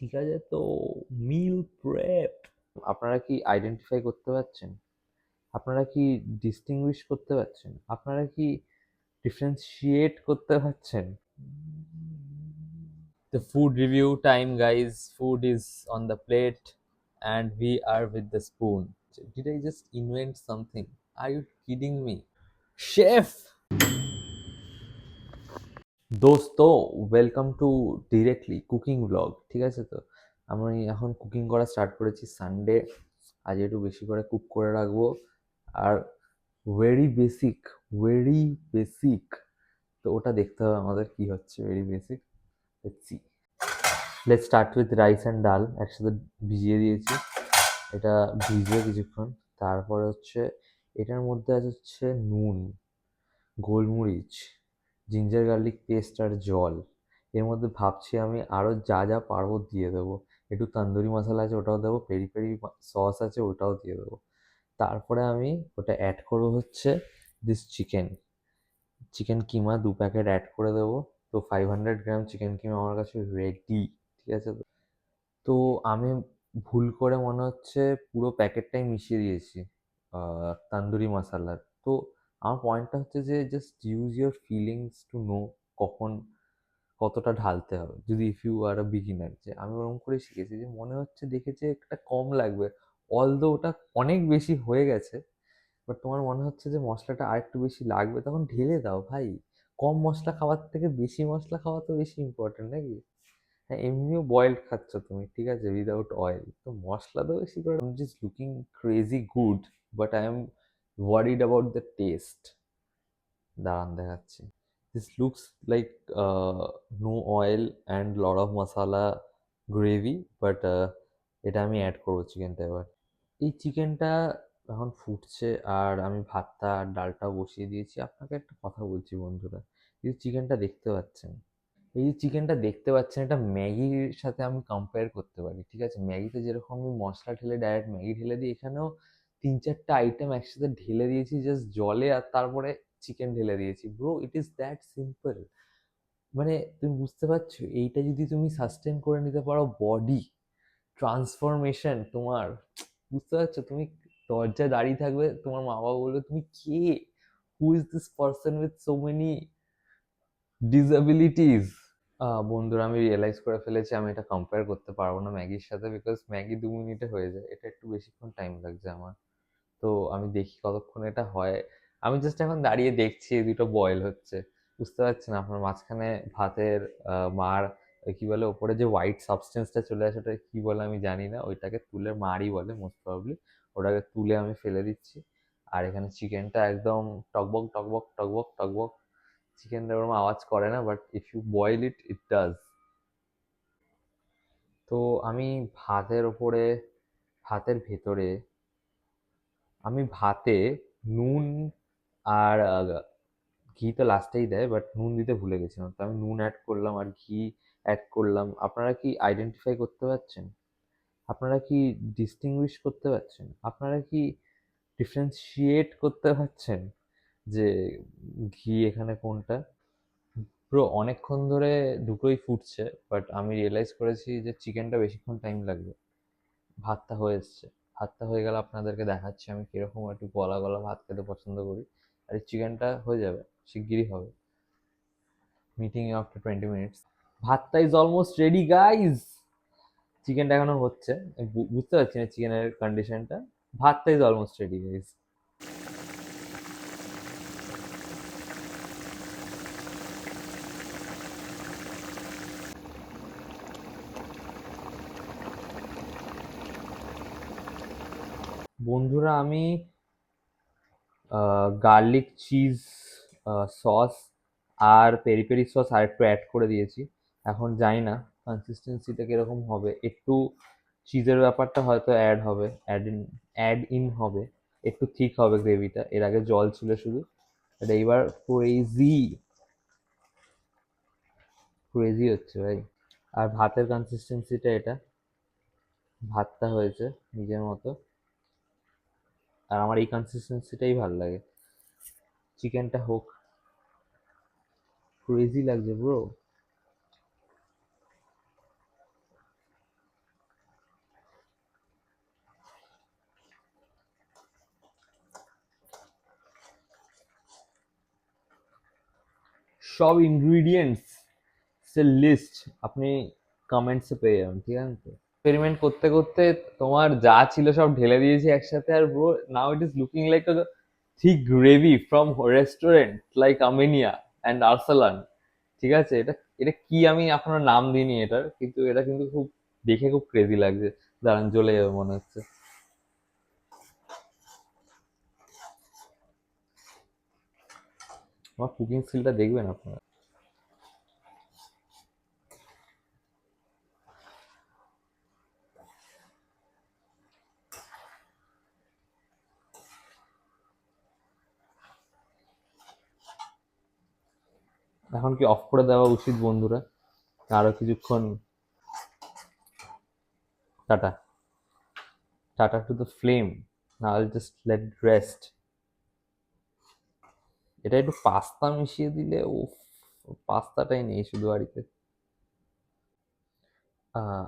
ঠিক আছে তো মিল প্রেপ। আপনারা কি আইডেন্টিফাই করতে পারছেন? আপনারা কি ডিস্টিংগুইশ করতে পারছেন? আপনারা কি ডিফারেন্সিয়েট করতে পারছেন? The food review time, guys. Food is on the plate, and we are with the spoon. Did I just invent something? Are you kidding me? Chef! দোস্তো, welcome to directly cooking blog. ঠিক আছে তো, আমি এখন cooking করা start করেছি। Sunday, আজ একটু বেশি করে কুক করে রাখবো। Are very basic, very basic, তো ওটা দেখতে হবে আমাদের কি হচ্ছে। Very basic, let's see. Let's start with rice and ডাল একসাথে ভিজিয়ে দিয়েছি। এটা ভিজবে কিছুক্ষণ। তারপরে হচ্ছে এটার মধ্যে আছে হচ্ছে নুন, গোলমরিচ, জিঞ্জার গার্লিক পেস্ট আর জল। এর মধ্যে ভাবছি আমি আরও যা যা পারবো দিয়ে দেবো। একটু তন্দুরি মশলা আছে, ওটাও দেবো। পেরি পেরি সস আছে, ওটাও দিয়ে দেবো। তারপরে আমি ওটা অ্যাড করবো হচ্ছে দিস চিকেন, চিকেন কিমা 2 প্যাকেট অ্যাড করে দেবো। তো 500 গ্রাম চিকেন কিমা আমার কাছে রেডি। ঠিক আছে তো। তো আমি ভুল করে মনে হচ্ছে পুরো প্যাকেটটাই মিশিয়ে দিয়েছি তান্দুরি মশলার। তো আমার পয়েন্টটা হচ্ছে যে just use your feelings to know কখন কতটা ঢালতে হবে। যদি if you are a beginner, যে আমি ওরকম করে শিখেছি যে মনে হচ্ছে দেখেছে একটা কম লাগবে, অলদো ওটা অনেক বেশি হয়ে গেছে, বাট তোমার মনে হচ্ছে যে মশলাটা আর একটু বেশি লাগবে, তখন ঢেলে দাও ভাই। কম মশলা খাওয়ার থেকে বেশি মশলা খাওয়া তো বেশি ইম্পর্টেন্ট নাকি? হ্যাঁ, এমনিও বয়েলড খাচ্ছ তুমি, ঠিক আছে, উইদাউট অয়েল, তো মশলা তো বেশি করে। I am just looking crazy good, but I am worried about the taste. দাঁড়ান দেখাচ্ছি। This looks like no oil and lot of masala gravy, but এটা আমি অ্যাড করবো চিকেনটা এবার। এই চিকেনটা এখন ফুটছে, আর আমি ভাতটা আর ডালটাও বসিয়ে দিয়েছি। আপনাকে একটা কথা বলছি বন্ধুরা, এই চিকেনটা দেখতে পাচ্ছেন, এই যে চিকেনটা দেখতে পাচ্ছেন, এটা ম্যাগির সাথে আমি কম্পেয়ার করতে পারি। ঠিক আছে, ম্যাগিতে যেরকম আমি মশলা ঢেলে ডাইরেক্ট ম্যাগি ঢেলে দিই, এখানেও 3-4টা আইটেম একসাথে ঢেলে দিয়েছি জাস্ট জলে, আর তারপরে চিকেন ঢেলে দিয়েছি। Bro, it is that simple. মানে তুমি বুঝতে পারছো, এইটা যদি তুমি সাস্টেন করে নিতে পারো, বডি ট্রান্সফরমেশন তোমার, বুঝতে পারছো? তুমি দরজায় দাঁড়িয়ে থাকবে, তোমার মা বাবা বলবে তুমি কে, who is this person with so many disabilities. বন্ধুরা, আমি রিয়েলাইজ করে ফেলেছি আমি এটা কম্পেয়ার করতে পারবো না ম্যাগির সাথে, বিকজ ম্যাগি 2 মিনিটে হয়ে যায়, এটা একটু বেশিক্ষণ টাইম লাগছে আমার। তো আমি দেখি কতক্ষণ এটা হয়। আমি জাস্ট এখন দাঁড়িয়ে দেখছি এই দুটো বয়েল হচ্ছে। বুঝতে পারছেন আপনার মাঝখানে ভাতের মার, কি বলে, ওপরে যে হোয়াইট সাবস্টেন্সটা চলে আসে, ওটা কি বলে আমি জানি না, ওইটাকে তুলে মারই বলে মোস্ট প্রবাবলি। ওটাকে তুলে আমি ফেলে দিচ্ছি। আর এখানে চিকেনটা একদম টকবক টকবক টকবক টকবক। চিকেনটা ওরকম আওয়াজ করে না, but if you boil it, it does. তো আমি ভাতের ওপরে, ভাতের ভেতরে, আমি ভাতে নুন আর ঘি তো লাস্টেই দেয়, বাট নুন দিতে ভুলে গেছিলাম, তো আমি নুন অ্যাড করলাম আর ঘি অ্যাড করলাম। আপনারা কি আইডেন্টিফাই করতে পারছেন? আপনারা কি ডিস্টিংগুইশ করতে পারছেন? আপনারা কি ডিফারেন্সিয়েট করতে পারছেন যে ঘি এখানে কোনটা? পুরো অনেকক্ষণ ধরে দুটোই ফুটছে, বাট আমি রিয়েলাইজ করেছি যে চিকেনটা বেশিক্ষণ টাইম লাগবে। ভাতটা হয়ে এসছে, ভাতটা হয়ে গেলে আপনাদেরকে দেখাচ্ছি আমি কিরকম একটু গলা গলা ভাত খেতে পছন্দ করি। আর এই চিকেনটা হয়ে যাবে, শিগগিরই হবে। Meeting after 20 minutes. ভাতটা ইজ অলমোস্ট রেডি গাইজ। চিকেনটা এখনো হচ্ছে, আমি বুঝতে পারছি না চিকেনের কন্ডিশনটা। ভাতটা ইজ অলমোস্ট রেডি গাইজ। বন্ধুরা, আমি গার্লিক চিজ সস আর পেরি পেরি সস আর একটু অ্যাড করে দিয়েছি। এখন জানি না কনসিস্টেন্সিটা কিরকম হবে, একটু চিজের ব্যাপারটা হয়তো অ্যাড ইন হবে, একটু থিক হবে গ্রেভিটা। এর আগে জল ছিল শুধু, এটা এইবার ক্রেজি ক্রেজি হচ্ছে ভাই। আর ভাতের কনসিস্টেন্সিটা এটা, ভাতটা হয়েছে নিজের মতো, আর আমার এই কনসিস্টেন্সিটাই ভালো লাগে। চিকেনটা হোক, ক্রেজি লাগছে ব্রো। সব ইনগ্রিডিয়েন্টস এর লিস্ট আপনি কমেন্টসে পেয়ে যাবেন, ঠিক আছে তো? এক্সপেরিমেন্ট করতে করতে তোমার যা ছিল সব ঢেলে দিয়েছি একসাথে, আর bro now it is looking like a thick gravy from restaurant like Armenia and Arsalan. ঠিক আছে, এটা এটা কি আমি এখনো নাম দিইনি এটার, কিন্তু এটা কিন্তু খুব দেখে খুব ক্রেজি লাগছে। দাঁড়ান, জ্বলে যাবে মনে হচ্ছে। আমার কুকিং স্কিলটা দেখবেন আপনারা। এখন কি অফ করে দেওয়া উচিত বন্ধুরা? আরো কিছুক্ষণ? Ta-ta, ta-ta to the flame. Now I'll just let it rest. এটা একটু পাস্তা মিশিয়ে দিলে, উফ, পাস্তাটাই নেই শুধু বাড়িতে।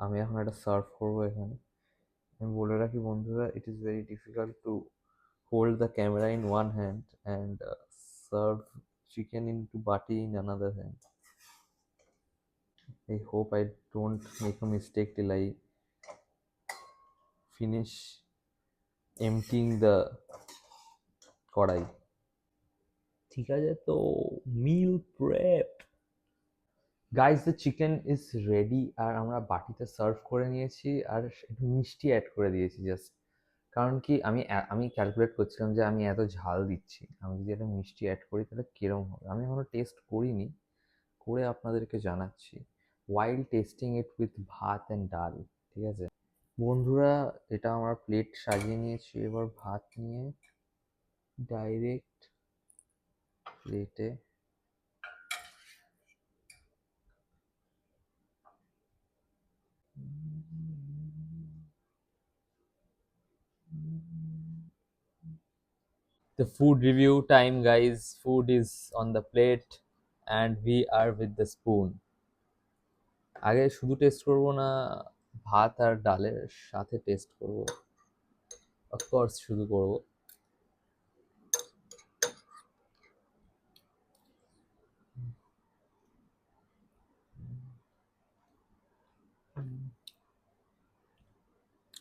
আমি এখন এটা সার্ভ করবো এখানে। আমি বলে রাখি বন্ধুরা, it is very difficult to hold the camera in one hand and serve chicken into বাটি in another hand. I hope I don't make a mistake till I finish emptying the কড়াই। ঠিক আছে তো, meal prep guys, the chicken is ready. আর আমরা বাটিতে serve করে নিয়েছি, আর একটু মিষ্টি অ্যাড করে দিয়েছি জাস্ট। কারণ কি, আমি ক্যালকুলেট করছিলাম যে আমি এত ঝাল দিচ্ছি, আমি যদি একটা মিষ্টি অ্যাড করি তাহলে কিরম হবে। আমি এখনো টেস্ট করিনি, করে আপনাদেরকে জানাচ্ছি ওয়াইল টেস্টিং ইট উইথ ভাত অ্যান্ড ডাল। ঠিক আছে বন্ধুরা, এটা আমার প্লেট সাজিয়ে নিয়েছি। এবার ভাত নিয়ে ডাইরেক্ট প্লেটে the food review time, guys. Food is on the plate and we are with the spoon. আগে শুধু টেস্ট করব না, ভাত আর ডালের সাথে টেস্ট করব। অফকোর্স শুধু করব।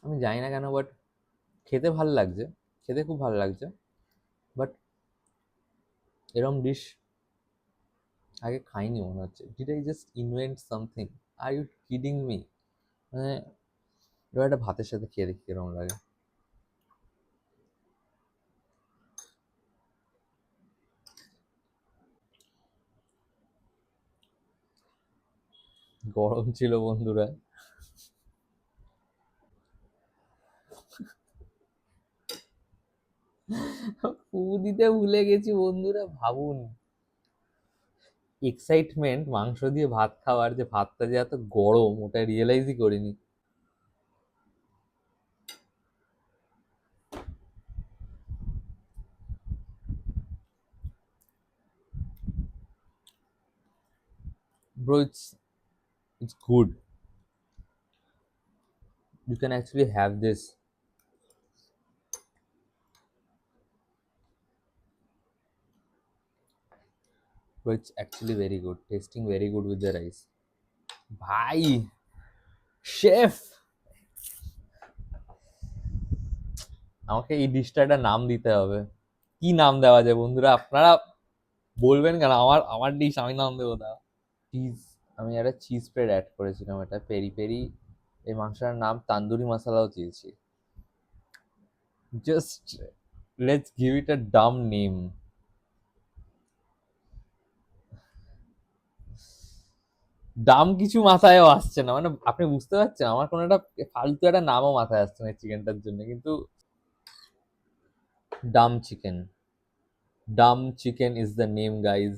আমি জানি না কেন, বাট খেতে ভালো লাগছে, খেতে খুব ভালো লাগছে। বাট এরম ডিশ আগে খাইনি মনে হচ্ছে। Did I just invent something? Are you kidding me? মানে এবার একটা ভাতের সাথে খেয়ে দেখি কিরকম লাগে। গরম ছিল বন্ধুরা। ফু দিতে ভুলে গেছি বন্ধুরা, ভাবুন। এক্সাইটমেন্ট মাংস দিয়ে ভাত খাওয়ার, যে ভাতটা যে এত গরম ওটা রিয়েলাইজই করিনি। Bro, it's good. You can actually have this. Bro, it's actually very good. Tasting very good with the rice. ভাই, শেফ, আমাকে এই ডিশটা একটা নাম দিতে হবে। কি নাম দেওয়া যায় বন্ধুরা? আপনারা বলবেন কেন? আমার ডিশ আমি নাম দেবো দাও। চিজ, আমি একটা চিজ স্প্রেড অ্যাড করেছিলাম, এটা পেরি পেরি। এই মাংসটার নাম তান্দুরি মশলাও চেয়েছি। Just let's give it a Dam name. দাম কিছু মাথায়ও আসছে না, মানে আপনি বুঝতে পারছেন, আমার কোনো একটা ফালতু একটা নামও মাথায় আসছে না চিকেনটার জন্য, কিন্তু Dam chicken, Dam chicken is the name guys.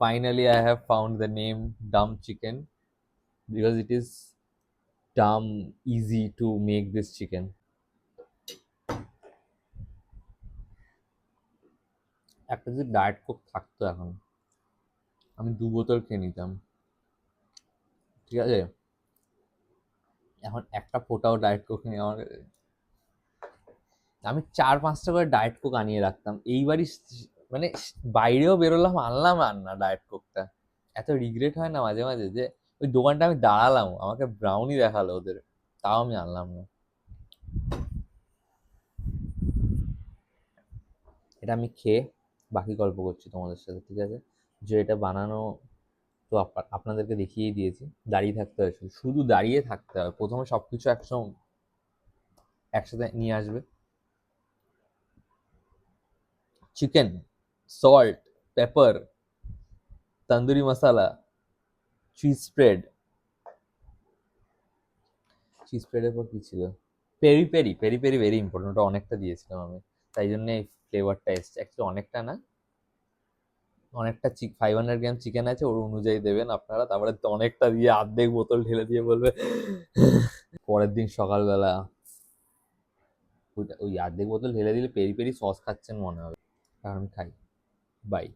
Finally I have found the name Dam chicken, because it is Dam easy to make this chicken. একটা যদি ডায়েট কোক থাকতো এখন, আমি 2 বোতল খেয়ে নিতাম। ঠিক আছে, এখন একটা ফোটাও ডায়েট কোক নেই আমার কাছে। আমি 4-5টা করে ডায়েট কোক আনিয়ে রাখতাম। এইবারই মানে বাইরেও বেরোলাম, আনলাম আর না ডায়েট কোকটা। এত রিগ্রেট হয় না মাঝে মাঝে, যে ওই দোকানটা আমি দাঁড়ালাম, আমাকে ব্রাউনি দেখালো ওদের, তাও আমি আনলাম না। এটা আমি খেয়ে বাকি গল্প করছি তোমাদের সাথে, ঠিক আছে? যে এটা বানানো তো আপনাদেরকে দেখিয়েই দিয়েছি। দাঁড়িয়ে থাকতে হয়, শুধু শুধু দাঁড়িয়ে থাকতে হয়, প্রথমে সবকিছু একসঙ্গে একসাথে নিয়ে আসবে। Chicken, salt, pepper, tandoori masala, cheese spread. Cheese স্প্রেডের পর কি ছিল? Peri peri, peri peri very important, ওটা অনেকটা দিয়েছিলাম আমি, তাই জন্য এই ফ্লেভারটা এসছে। অ্যাকচুয়ালি অনেকটা না, অনেকটা 500 গ্রাম চিকেন আছে, ওর অনুযায়ী দেবেন আপনারা। তারপরে তো অনেকটা দিয়ে অর্ধেক বোতল ঢেলে দিয়ে বলবে। পরের দিন সকালবেলা ওই অর্ধেক বোতল ঢেলে দিলে পেরি পেরি সস খাচ্ছেন মনে হবে। আর আমি খাই। বাই।